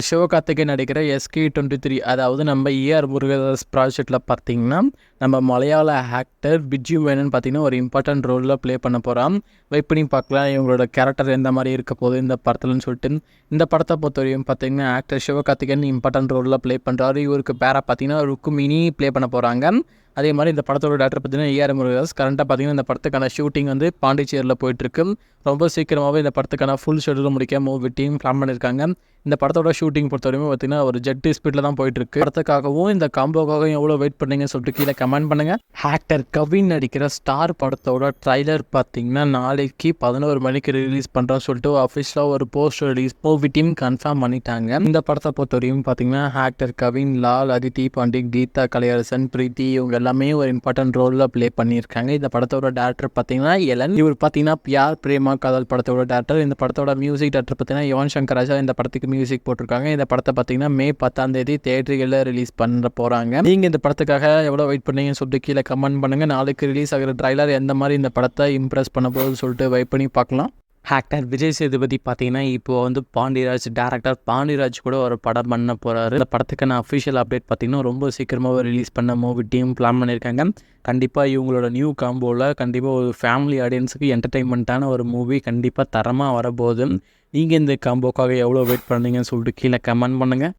சிவகார்த்திகேயன் நடிக்கிற SK23, அதாவது நம்ம ஏஆர் முருகதாஸ் ப்ராஜெக்டில் பார்த்தீங்கன்னா நம்ம மலையாள ஆக்டர் பிஜு மேனன் பார்த்தீங்கன்னா ஒரு இம்பார்ட்டன்ட் ரோலில் ப்ளே பண்ண போகிறான். வெயிட் பண்ணி பார்க்கலாம் இவங்களோட கேரக்டர் எந்த மாதிரி இருக்க போகுது இந்த படத்துலன்னு சொல்லிட்டு. இந்த படத்தை பொறுத்தவரையும் பார்த்தீங்கன்னா ஆக்டர் சிவகார்த்திகேயன் இம்பார்ட்டன்ட் ரோலில் ப்ளே பண்ணுறாரு. இவருக்கு பேராக பார்த்தீங்கன்னா ருக்குமினி ப்ளே பண்ண போகிறாங்க. அதே மாதிரி இந்த படத்தோட டேரக்டர் பார்த்தீங்கன்னா ஏஆர் முருகதாஸ். கரண்ட்டாக பார்த்தீங்கன்னா இந்த படத்துக்கான ஷூட்டிங் வந்து பாண்டிச்சேரியில் போயிட்டுருக்கு. ரொம்ப சீக்கிரமாகவே இந்த படத்துக்கான ஃபுல் ஷெடியூல் முடிக்க மூவி டீம் பிளான் பண்ணியிருக்காங்க. இந்த படத்தோட ஷூட்டிங் பொறுத்தவரைக்கும் பார்த்தீங்கன்னா ஒரு ஜெட் ஸ்பீடில் தான் போயிட்டுருக்கு. படத்துக்காகவும் இந்த காம்போக்காகவும் எவ்வளோ வெயிட் பண்ணீங்கன்னு சொல்லிட்டு கீழே கமெண்ட் பண்ணுங்கள். ஆக்டர் கவின் நடிக்கிற ஸ்டார் படத்தோட ட்ரைலர் பார்த்தீங்கன்னா நாளைக்கு 11 மணிக்கு ரிலீஸ் பண்ணுறோன்னு சொல்லிட்டு அஃபிஷியலாக ஒரு poster release movie team confirm பண்ணிட்டாங்க. இந்த படத்தை பொறுத்தவரையும் பார்த்தீங்கன்னா ஆக்டர் கவின், லால், அதித்தி பாண்டிக், கீதா கலையரசன், பிரீத்தி இவங்க எல்லாமே ஒரு இம்பார்ட்டன்ட் ரோலில் ப்ளே பண்ணியிருக்காங்க. இந்த படத்தோட டேரக்டர் பார்த்தீங்கன்னா எலன். இவர் பார்த்தீங்கன்னா பியார் பிரேமா காதல் படத்தோட டேரக்டர். இந்த படத்தோட மியூசிக் டேரக்டர் பார்த்தீங்கன்னா யுவன் சங்கர் ராஜா இந்த படத்துக்கு மியூசிக் போட்டிருக்காங்க. இந்த படத்தை பார்த்தீங்கன்னா மே 10 தியேட்டர்களில் ரிலீஸ் பண்ண போகிறாங்க. நீங்கள் இந்த படத்துக்காக எவ்வளோ வெயிட் பண்ணீங்கன்னு சொல்லிட்டு கீழே கமெண்ட் பண்ணுங்கள். நாளைக்கு ரிலீஸ் ஆகிற ட்ரைலர் எந்த மாதிரி இந்த படத்தை இம்ப்ரெஸ் பண்ண போகுதுன்னு சொல்லிட்டு வெயிட் பண்ணி பார்க்கலாம். ஆக்டர் விஜய் சேதுபதி பார்த்தீங்கன்னா இப்போ வந்து பாண்டிராஜ் டேரக்டர் பாண்டிராஜ் கூட ஒரு படம் பண்ண போகிறாரு. இந்த படத்துக்கான அஃபிஷியல் அப்டேட் பார்த்தீங்கன்னா ரொம்ப சீக்கிரமாக ரிலீஸ் பண்ண மூவி டீம் பிளான் பண்ணியிருக்காங்க. கண்டிப்பாக இவங்களோட நியூ காம்போவில் கண்டிப்பாக ஒரு ஃபேமிலி ஆடியன்ஸுக்கு என்டர்டெயின்மெண்ட்டான ஒரு மூவி கண்டிப்பாக தரமாக வரப்போகுது. நீங்கள் இந்த காம்போக்காக எவ்வளோ வெயிட் பண்ணீங்கன்னு சொல்லிட்டு கீழே கமெண்ட் பண்ணுங்கள்.